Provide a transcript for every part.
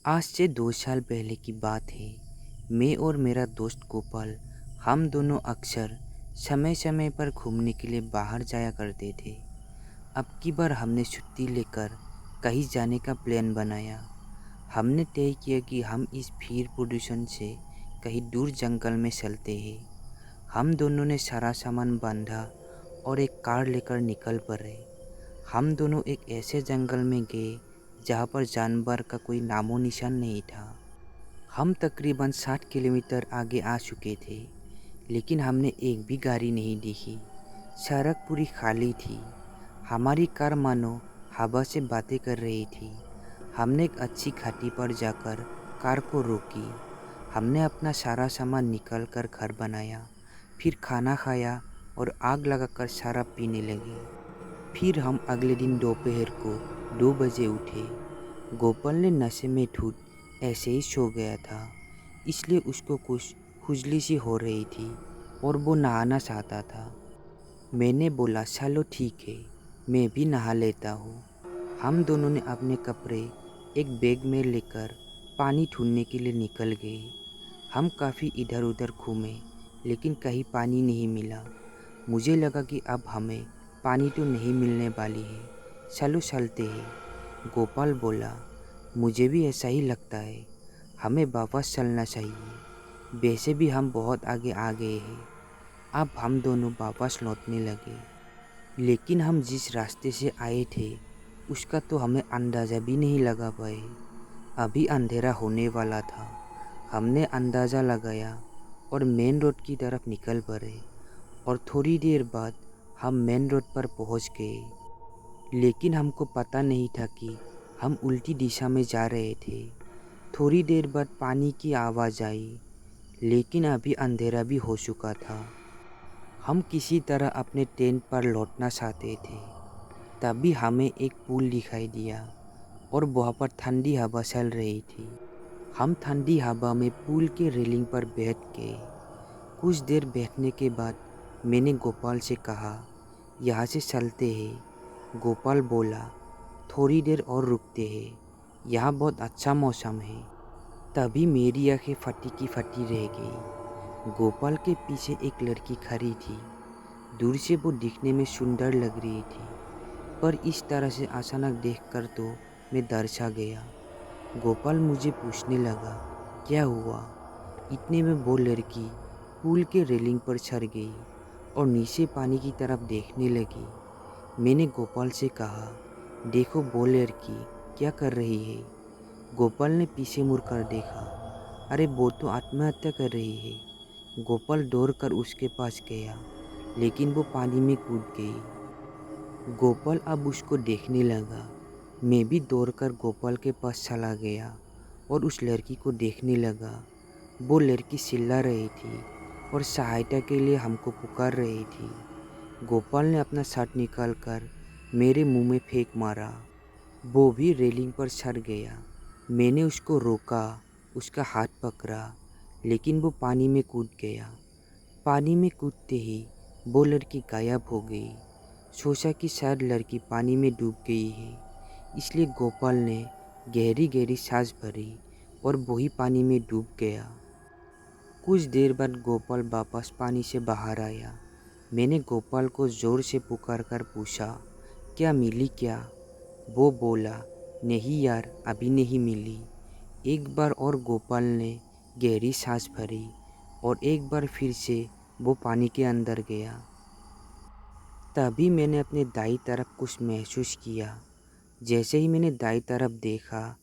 आज से 2 साल पहले की बात है। मैं और मेरा दोस्त गोपाल, हम दोनों अक्सर समय समय पर घूमने के लिए बाहर जाया करते थे। अब की बार हमने छुट्टी लेकर कहीं जाने का प्लान बनाया। हमने तय किया कि हम इस भीड़ प्रदूषण से कहीं दूर जंगल में चलते हैं। हम दोनों ने सारा सामान बांधा और एक कार लेकर निकल पड़े। हम दोनों एक ऐसे जंगल में गए जहाँ पर जानवर का कोई नामो निशान नहीं था। हम तकरीबन 60 किलोमीटर आगे आ चुके थे, लेकिन हमने एक भी गाड़ी नहीं देखी। सड़क पूरी खाली थी। हमारी कार मानो हवा से बातें कर रही थी। हमने एक अच्छी घाटी पर जाकर कार को रोकी। हमने अपना सारा सामान निकाल कर घर बनाया, फिर खाना खाया और आग लगाकर शराब पीने लगे। फिर हम अगले दिन दोपहर को 2 बजे उठे। गोपाल ने नशे में धुत ऐसे ही सो गया था, इसलिए उसको कुछ खुजली सी हो रही थी और वो नहाना चाहता था। मैंने बोला चलो ठीक है, मैं भी नहा लेता हूँ। हम दोनों ने अपने कपड़े एक बैग में लेकर पानी ढूंढने के लिए निकल गए। हम काफ़ी इधर उधर घूमे, लेकिन कहीं पानी नहीं मिला। मुझे लगा कि अब हमें पानी तो नहीं मिलने वाली है, चलो चलते हैं। गोपाल बोला, मुझे भी ऐसा ही लगता है, हमें वापस चलना चाहिए। वैसे भी हम बहुत आगे आ गए हैं। अब हम दोनों वापस लौटने लगे, लेकिन हम जिस रास्ते से आए थे उसका तो हमें अंदाज़ा भी नहीं लगा पाए। अभी अंधेरा होने वाला था। हमने अंदाज़ा लगाया और मेन रोड की तरफ निकल पड़े, और थोड़ी देर बाद हम मेन रोड पर पहुंच गए। लेकिन हमको पता नहीं था कि हम उल्टी दिशा में जा रहे थे। थोड़ी देर बाद पानी की आवाज़ आई, लेकिन अभी अंधेरा भी हो चुका था। हम किसी तरह अपने टेंट पर लौटना चाहते थे। तभी हमें एक पुल दिखाई दिया और वहाँ पर ठंडी हवा चल रही थी। हम ठंडी हवा में पुल के रेलिंग पर बैठ गए। कुछ देर बैठने के बाद मैंने गोपाल से कहा, यहाँ से चलते हैं। गोपाल बोला, थोड़ी देर और रुकते हैं, यहाँ बहुत अच्छा मौसम है। तभी मेरी आंखें फटी की फटी रह गई। गोपाल के पीछे एक लड़की खड़ी थी। दूर से वो दिखने में सुंदर लग रही थी, पर इस तरह से अचानक देखकर तो मैं दरसा गया। गोपाल मुझे पूछने लगा, क्या हुआ? इतने में वो लड़की पुल के रेलिंग पर चढ़ गई और नीचे पानी की तरफ देखने लगी। मैंने गोपाल से कहा, देखो वो लड़की क्या कर रही है। गोपाल ने पीछे मुड़कर देखा। अरे वो तो आत्महत्या कर रही है। गोपाल दौड़कर उसके पास गया, लेकिन वो पानी में कूद गई। गोपाल अब उसको देखने लगा। मैं भी दौड़कर गोपाल के पास चला गया और उस लड़की को देखने लगा। वो लड़की चिल्ला रही थी और सहायता के लिए हमको पुकार रही थी। गोपाल ने अपना शर्ट निकाल कर मेरे मुंह में फेंक मारा। वो भी रेलिंग पर चढ़ गया। मैंने उसको रोका, उसका हाथ पकड़ा, लेकिन वो पानी में कूद गया। पानी में कूदते ही वो लड़की गायब हो गई। सोचा कि शायद लड़की पानी में डूब गई है, इसलिए गोपाल ने गहरी गहरी सांस भरी और वही पानी में डूब गया। कुछ देर बाद गोपाल वापस पानी से बाहर आया। मैंने गोपाल को ज़ोर से पुकार कर पूछा, क्या मिली क्या? वो बोला, नहीं यार, अभी नहीं मिली। एक बार और गोपाल ने गहरी सांस भरी और एक बार फिर से वो पानी के अंदर गया। तभी मैंने अपने दाईं तरफ कुछ महसूस किया। जैसे ही मैंने दाईं तरफ देखा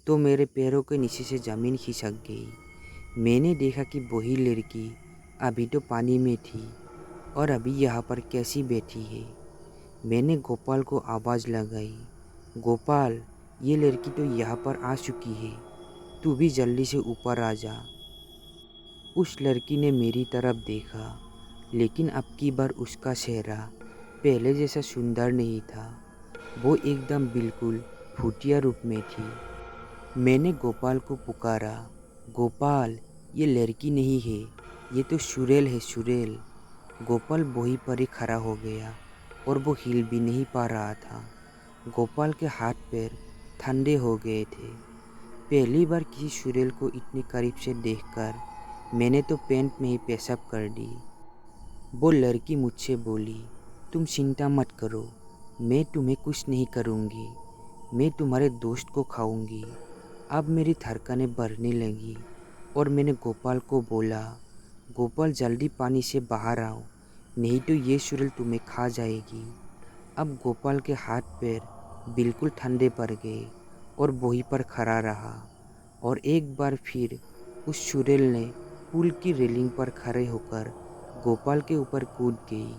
तो मेरे पैरों के नीचे से ज़मीन खिसक गई। मैंने देखा कि वही लड़की अभी तो पानी में थी और अभी यहाँ पर कैसी बैठी है। मैंने गोपाल को आवाज़ लगाई, गोपाल, ये लड़की तो यहाँ पर आ चुकी है, तू भी जल्दी से ऊपर आ जा। उस लड़की ने मेरी तरफ देखा, लेकिन अब की बार उसका चेहरा पहले जैसा सुंदर नहीं था। वो एकदम बिल्कुल भूतिया रूप में थी। मैंने गोपाल को पुकारा, गोपाल, ये लड़की नहीं है, ये तो सुरेल है, सुरेल। गोपाल वहीं पर ही खड़ा हो गया और वो हिल भी नहीं पा रहा था। गोपाल के हाथ पैर ठंडे हो गए थे। पहली बार किसी चुड़ैल को इतने करीब से देखकर मैंने तो पैंट में ही पेशाब कर दी। वो लड़की मुझसे बोली, तुम चिंता मत करो, मैं तुम्हें कुछ नहीं करूँगी, मैं तुम्हारे दोस्त को खाऊंगी। अब मेरी धड़कनें बढ़ने लगी और मैंने गोपाल को बोला, गोपाल जल्दी पानी से बाहर आओ, नहीं तो ये चुड़ैल तुम्हें खा जाएगी। अब गोपाल के हाथ पैर बिल्कुल ठंडे पड़ गए और वहीं पर खड़ा रहा और एक बार फिर उस चुड़ैल ने पुल की रेलिंग पर खड़े होकर गोपाल के ऊपर कूद गई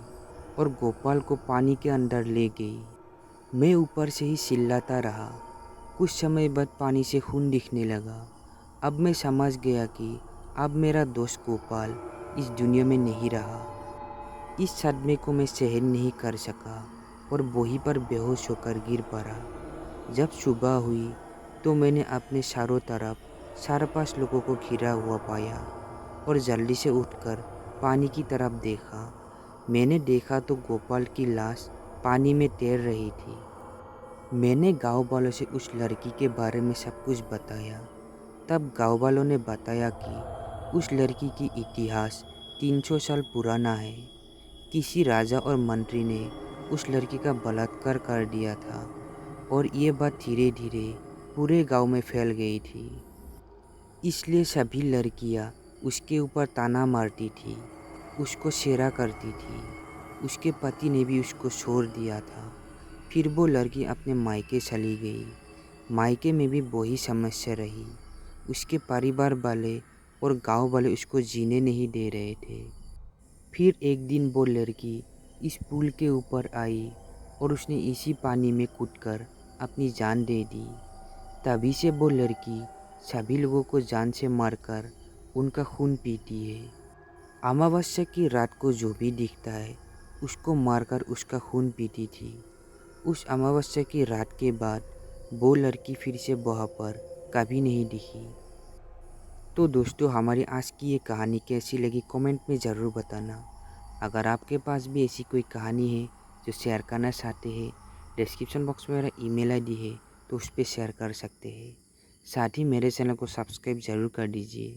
और गोपाल को पानी के अंदर ले गई। मैं ऊपर से ही चिल्लाता रहा। कुछ समय बाद पानी से खून दिखने लगा। अब मैं समझ गया कि अब मेरा दोस्त गोपाल इस दुनिया में नहीं रहा। इस सदमे को मैं सहन नहीं कर सका और वहीं पर बेहोश होकर गिर पड़ा। जब सुबह हुई तो मैंने अपने चारों तरफ 4-5 लोगों को घिरा हुआ पाया और जल्दी से उठकर पानी की तरफ देखा। मैंने देखा तो गोपाल की लाश पानी में तैर रही थी। मैंने गांव वालों से उस लड़की के बारे में सब कुछ बताया। तब गांव वालों ने बताया कि उस लड़की की इतिहास 300 साल पुराना है। किसी राजा और मंत्री ने उस लड़की का बलात्कार कर दिया था और ये बात धीरे धीरे पूरे गांव में फैल गई थी। इसलिए सभी लड़कियां उसके ऊपर ताना मारती थी, उसको शेरा करती थी। उसके पति ने भी उसको छोड़ दिया था। फिर वो लड़की अपने मायके चली गई। मायके में भी वही समस्या रही। उसके परिवार वाले और गांव वाले उसको जीने नहीं दे रहे थे। फिर एक दिन वो लड़की इस पुल के ऊपर आई और उसने इसी पानी में कूदकर अपनी जान दे दी। तभी से वो लड़की सभी लोगों को जान से मारकर उनका खून पीती है। अमावस्या की रात को जो भी दिखता है उसको मारकर उसका खून पीती थी। उस अमावस्या की रात के बाद वो लड़की फिर से वहाँ पर कभी नहीं दिखी। तो दोस्तों, हमारी आज की ये कहानी कैसी लगी कमेंट में ज़रूर बताना। अगर आपके पास भी ऐसी कोई कहानी है जो शेयर करना चाहते हैं, डिस्क्रिप्शन बॉक्स में मेरा ईमेल आईडी है तो उस पर शेयर कर सकते हैं। साथ ही मेरे चैनल को सब्सक्राइब ज़रूर कर दीजिए।